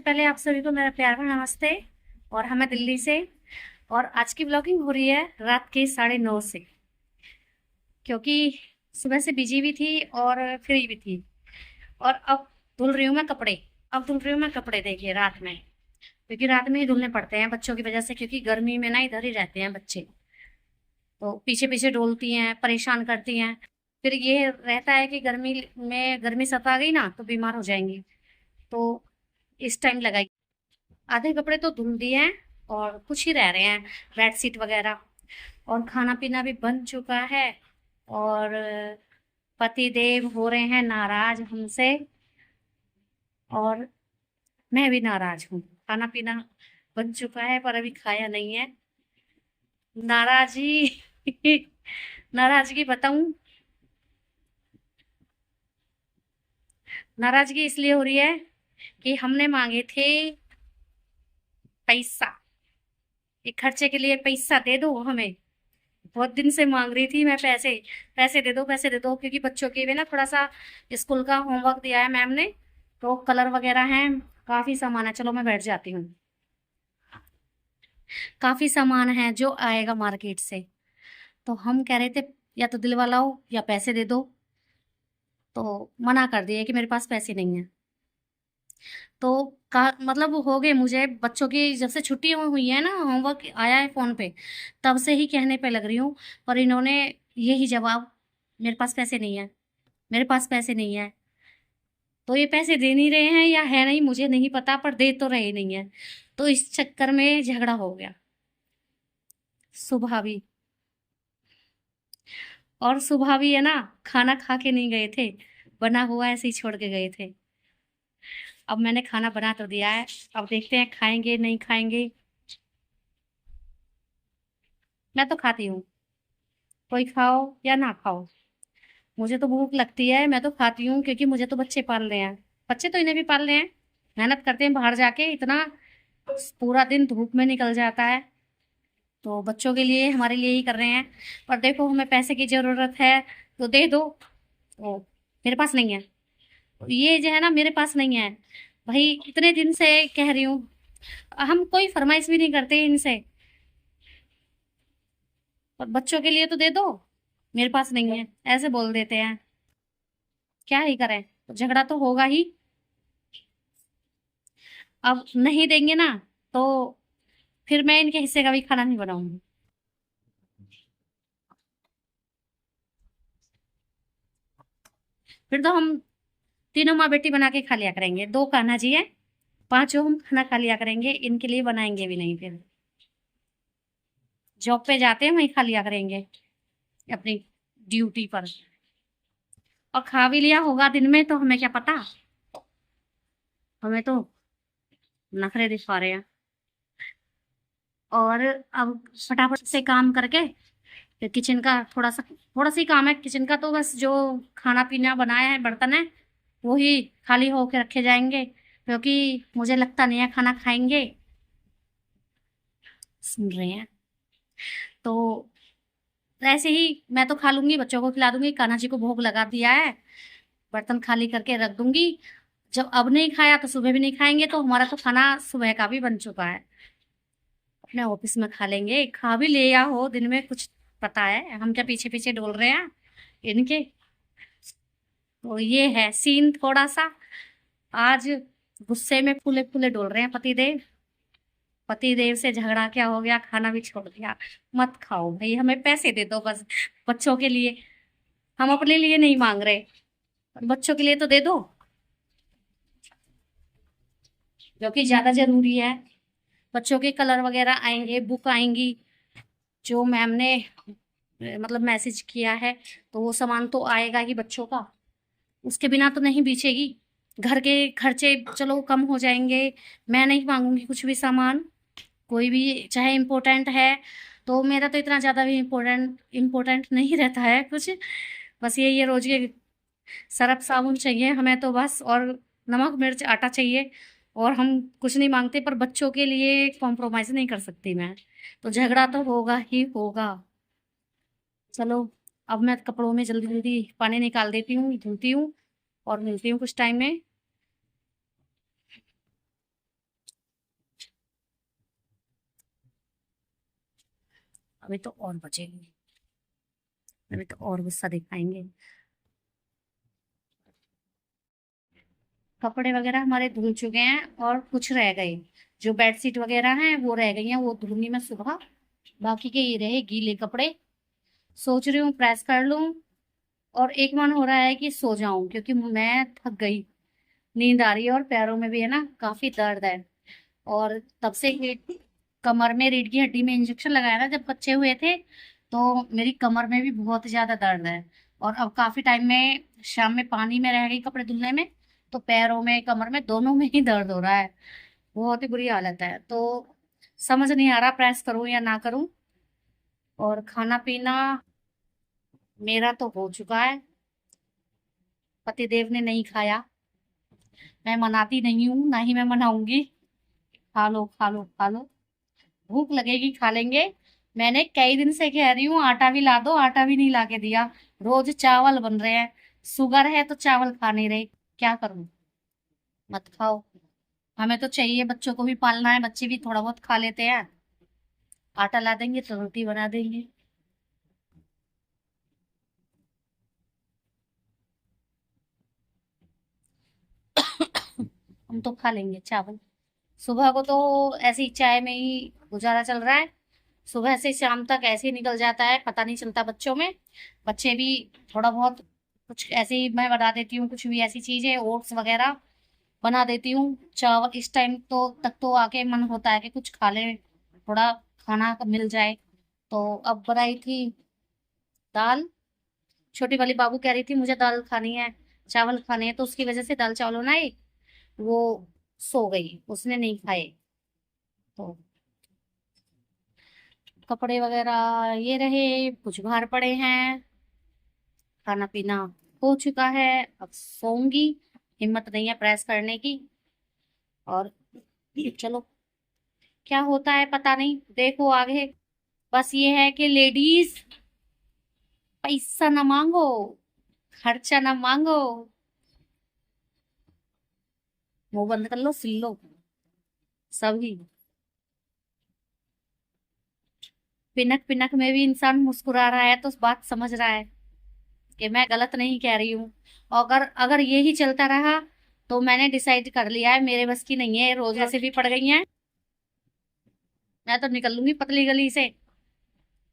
पहले आप सभी को मेरा प्यार भरा नमस्ते। और हमें दिल्ली से। और आज की ब्लॉगिंग हो रही है रात के 9:30 से, क्योंकि सुबह से बिजी भी थी और फ्री भी थी। और अब धुल रही हूँ मैं कपड़े। देखिए रात में, क्योंकि रात में ही धुलने पड़ते हैं बच्चों की वजह से, क्योंकि गर्मी में ना इधर ही रहते हैं बच्चे, तो पीछे पीछे डोलती हैं, परेशान करती हैं। फिर ये रहता है कि गर्मी सता गई ना तो बीमार हो जाएंगी, तो इस टाइम लगाई। आधे कपड़े तो धुल दिए हैं और कुछ ही रह रहे हैं, बेडशीट वगैरह। और खाना पीना भी बन चुका है। और पति देव हो रहे हैं नाराज हमसे, और मैं भी नाराज हूँ। खाना पीना बन चुका है पर अभी खाया नहीं है। नाराजी नाराजगी बताऊं? नाराजगी इसलिए हो रही है कि हमने मांगे थे पैसा, एक खर्चे के लिए पैसा दे दो हमें। बहुत दिन से मांग रही थी मैं पैसे। पैसे दे दो, पैसे दे दो, क्योंकि बच्चों के भी ना थोड़ा सा स्कूल का होमवर्क दिया है मैम ने, तो कलर वगैरह हैं, काफी सामान है। चलो मैं बैठ जाती हूँ। काफी सामान है जो आएगा मार्केट से, तो हम कह रहे थे या तो दिलवा लाओ या पैसे दे दो, तो मना कर दिए कि मेरे पास पैसे नहीं है। तो का मतलब हो गए मुझे बच्चों की, जब से छुट्टी हुई है ना, होमवर्क आया है फोन पे, तब से ही कहने पे लग रही हूँ। पर इन्होंने यही जवाब, मेरे पास पैसे नहीं है, मेरे पास पैसे नहीं है। तो ये पैसे दे नहीं रहे हैं या है नहीं मुझे नहीं पता, पर दे तो रहे नहीं है। तो इस चक्कर में झगड़ा हो गया सुबह भी। और सुबह भी है ना, खाना खा के नहीं गए थे, बना हुआ ऐसे ही छोड़ के गए थे। अब मैंने खाना बना तो दिया है, अब देखते हैं खाएंगे नहीं खाएंगे। मैं तो खाती हूँ, कोई खाओ या ना खाओ, मुझे तो भूख लगती है, मैं तो खाती हूँ, क्योंकि मुझे तो बच्चे पाल रहे हैं। बच्चे तो इन्हें भी पाल रहे हैं, मेहनत करते हैं बाहर जाके, इतना पूरा दिन धूप में निकल जाता है, तो बच्चों के लिए हमारे लिए ही कर रहे हैं। पर देखो हमें पैसे की जरूरत है तो दे दो, तो मेरे पास नहीं है। ये जो है ना, मेरे पास नहीं है भाई, इतने दिन से कह रही हूँ। हम कोई फरमाइश भी नहीं करते इनसे, पर बच्चों के लिए तो दे दो, मेरे पास नहीं है ऐसे बोल देते हैं। क्या ही करें, तो झगड़ा तो होगा ही। अब नहीं देंगे ना, तो फिर मैं इनके हिस्से का भी खाना नहीं बनाऊंगी। फिर तो हम तीनों माँ बेटी बना के खा लिया करेंगे, दो कान्हा जी है, पांचों हम खाना खा लिया करेंगे, इनके लिए बनाएंगे भी नहीं। फिर जॉब पे जाते हैं वहीं खा लिया करेंगे अपनी ड्यूटी पर। और खा भी लिया होगा दिन में तो हमें क्या पता, हमें तो नखरे दिखा रहे हैं। और अब फटाफट से काम करके फिर किचन का थोड़ा सा ही काम है किचन का, तो बस जो खाना पीना बनाया है बर्तन है वही खाली होके रखे जाएंगे, क्योंकि मुझे लगता नहीं है खाना खाएंगे। सुन रहे हैं तो ऐसे ही मैं तो खा लूंगी, बच्चों को खिला दूंगी, कान्हा जी को भोग लगा दिया है, बर्तन खाली करके रख दूंगी। जब अब नहीं खाया तो सुबह भी नहीं खाएंगे, तो हमारा तो खाना सुबह का भी बन चुका है, अपने ऑफिस में खा लेंगे। खा भी लिया हो दिन में, कुछ पता है हम क्या पीछे पीछे डोल रहे हैं इनके। तो ये है सीन थोड़ा सा आज, गुस्से में फूले फूले डोल रहे हैं पतिदेव। पतिदेव से झगड़ा क्या हो गया, खाना भी छोड़ दिया। मत खाओ भाई, हमें पैसे दे दो बस बच्चों के लिए, हम अपने लिए नहीं मांग रहे, बच्चों के लिए तो दे दो, जो कि ज्यादा जरूरी है। बच्चों के कलर वगैरह आएंगे, बुक आएंगी, जो मैम ने मतलब मैसेज किया है, तो वो सामान तो आएगा ही बच्चों का, उसके बिना तो नहीं बीचेगी। घर के खर्चे चलो कम हो जाएंगे, मैं नहीं मांगूंगी कुछ भी सामान, कोई भी चाहे इम्पोर्टेंट है। तो मेरा तो इतना ज़्यादा भी इम्पोर्टेंट नहीं रहता है कुछ, बस ये रोज के सरफ साबुन चाहिए हमें तो बस, और नमक मिर्च आटा चाहिए, और हम कुछ नहीं मांगते। पर बच्चों के लिए कॉम्प्रोमाइज़ नहीं कर सकती मैं, तो झगड़ा तो होगा ही होगा। चलो अब मैं कपड़ों में जल्दी जल्दी पानी निकाल देती हूँ, धुलती हूँ, और मिलती हूँ कुछ टाइम में। अभी तो और बचेंगे, अभी तो और गुस्सा दिखाएंगे। कपड़े वगैरह हमारे धुल चुके हैं और कुछ रह गए, जो बेडशीट वगैरह हैं वो रह गई हैं, वो धुलनी में सुबह। बाकी के ये रहे गीले कपड़े। सोच रही हूँ प्रेस कर लूं, और एक मन हो रहा है कि सो जाऊं क्योंकि मैं थक गई, नींद आ रही है और पैरों में भी है ना काफी दर्द है। और तब से कमर में, रीढ़ की हड्डी में इंजेक्शन लगाया ना जब बच्चे हुए थे, तो मेरी कमर में भी बहुत ज्यादा दर्द है। और अब काफी टाइम में शाम में पानी में रह गई कपड़े धुलने में, तो पैरों में कमर में दोनों में ही दर्द हो रहा है। बहुत ही बुरी हालत है। तो समझ नहीं आ रहा प्रेस करूं या ना करूं। और खाना पीना मेरा तो हो चुका है, पतिदेव ने नहीं खाया। मैं मनाती नहीं हूँ, ना ही मैं मनाऊंगी। खा लो खा लो खा लो, भूख लगेगी खा लेंगे। मैंने कई दिन से कह रही हूँ आटा भी ला दो, आटा भी नहीं ला के दिया। रोज चावल बन रहे हैं, शुगर है तो चावल खा नहीं रहे, क्या करूं। मत खाओ, हमें तो चाहिए, बच्चों को भी पालना है, बच्चे भी थोड़ा बहुत खा लेते हैं। आटा ला देंगे तो रोटी बना देंगे। हम तो खा लेंगे चावल। सुबह को तो ऐसी चाय में ही गुजारा चल रहा है, सुबह से शाम तक ऐसे ही निकल जाता है, पता नहीं चलता बच्चों में। बच्चे भी थोड़ा बहुत कुछ ऐसे ही मैं बना देती हूँ, कुछ भी ऐसी चीजें ओट्स वगैरह बना देती हूँ। चावल इस टाइम तो तक तो आके मन होता है कि कुछ खा ले, थोड़ा खाना मिल जाए। तो अब बनाई थी दाल। छोटी वाली बाबू कह रही थी मुझे दाल खानी है, चावल खाने हैं, तो उसकी वजह से दाल चावल बनाई। वो सो गई, उसने नहीं खाए। तो कपड़े वगैरह ये रहे, कुछ बाहर पड़े हैं। खाना पीना हो चुका है, अब सोऊंगी। हिम्मत नहीं है प्रेस करने की। और चलो, क्या होता है पता नहीं, देखो आगे। बस ये है कि लेडीज, पैसा ना मांगो, खर्चा ना मांगो, मुंह बंद कर लो, सिल लो सभी। पिनक पिनक में भी इंसान मुस्कुरा रहा है तो बात समझ रहा है कि मैं गलत नहीं कह रही हूँ। और अगर अगर ये ही चलता रहा तो मैंने डिसाइड कर लिया है, मेरे बस की नहीं है, रोज ऐसे भी पड़ गई हैं। मैं तो निकल लूंगी पतली गली से,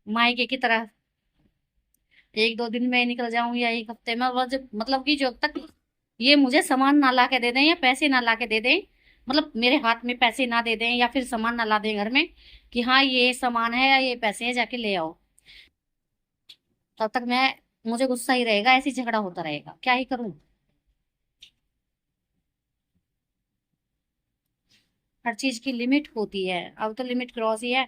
मायके की तरह। एक दो दिन में निकल जाऊं या एक हफ्ते में, मतलब कि जब तक ये मुझे सामान ना ला के दे दें या पैसे ना ला के दे दें, मतलब मेरे हाथ में पैसे ना दे दें या फिर सामान ना ला दें घर में, कि हाँ ये सामान है या ये पैसे हैं जाके ले आओ, तब तक मैं, मुझे गुस्सा ही रहेगा, ऐसी झगड़ा होता रहेगा, क्या ही करूं। हर चीज की लिमिट होती है, अब तो लिमिट क्रॉस ही है।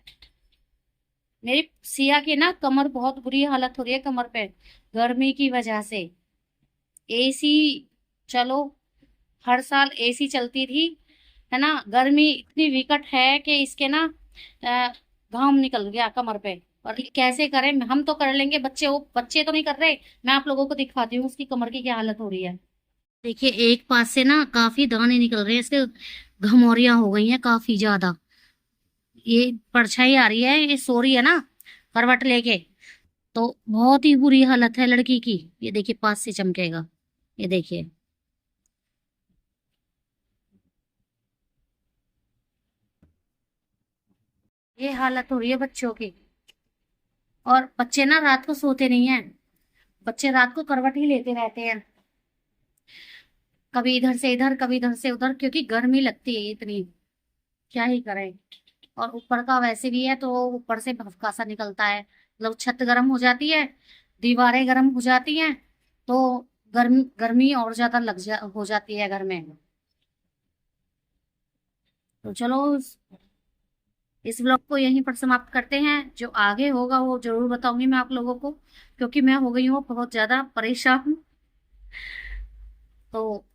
मेरी सिया की ना कमर, बहुत बुरी हालत हो रही है कमर पे, गर्मी की वजह से। एसी, चलो हर साल एसी चलती थी, है ना, गर्मी इतनी विकट है कि इसके ना अ, घाम निकल गया कमर पे। और कैसे करें, हम तो कर लेंगे, बच्चे, वो बच्चे तो नहीं कर रहे। मैं आप लोगों को दिखाती हूँ उसकी कमर की क्या हालत हो रही है। देखिए एक पास से ना काफी दाने निकल रहे हैं इसके, घमौरियां हो गई हैं काफी ज्यादा। ये परछाई आ रही है, ये सो रही है ना करवट लेके, तो बहुत ही बुरी हालत है लड़की की। ये देखिए पास से चमकेगा, ये देखिए। ये हालत हो रही है बच्चों की। और बच्चे ना रात को सोते नहीं हैं, बच्चे रात को करवट ही लेते रहते हैं, कभी इधर से इधर कभी इधर से उधर, क्योंकि गर्मी लगती है इतनी, क्या ही करें। और ऊपर का वैसे भी है तो ऊपर से भभका सा निकलता है, मतलब छत गर्म हो जाती है, दीवारें गर्म हो जाती हैं, तो गर्मी गर्मी और ज्यादा हो जाती है घर में। तो चलो इस ब्लॉग को यहीं पर समाप्त करते हैं, जो आगे होगा वो जरूर बताऊंगी मैं आप लोगों को, क्योंकि मैं हो गई हूँ बहुत ज्यादा परेशान। तो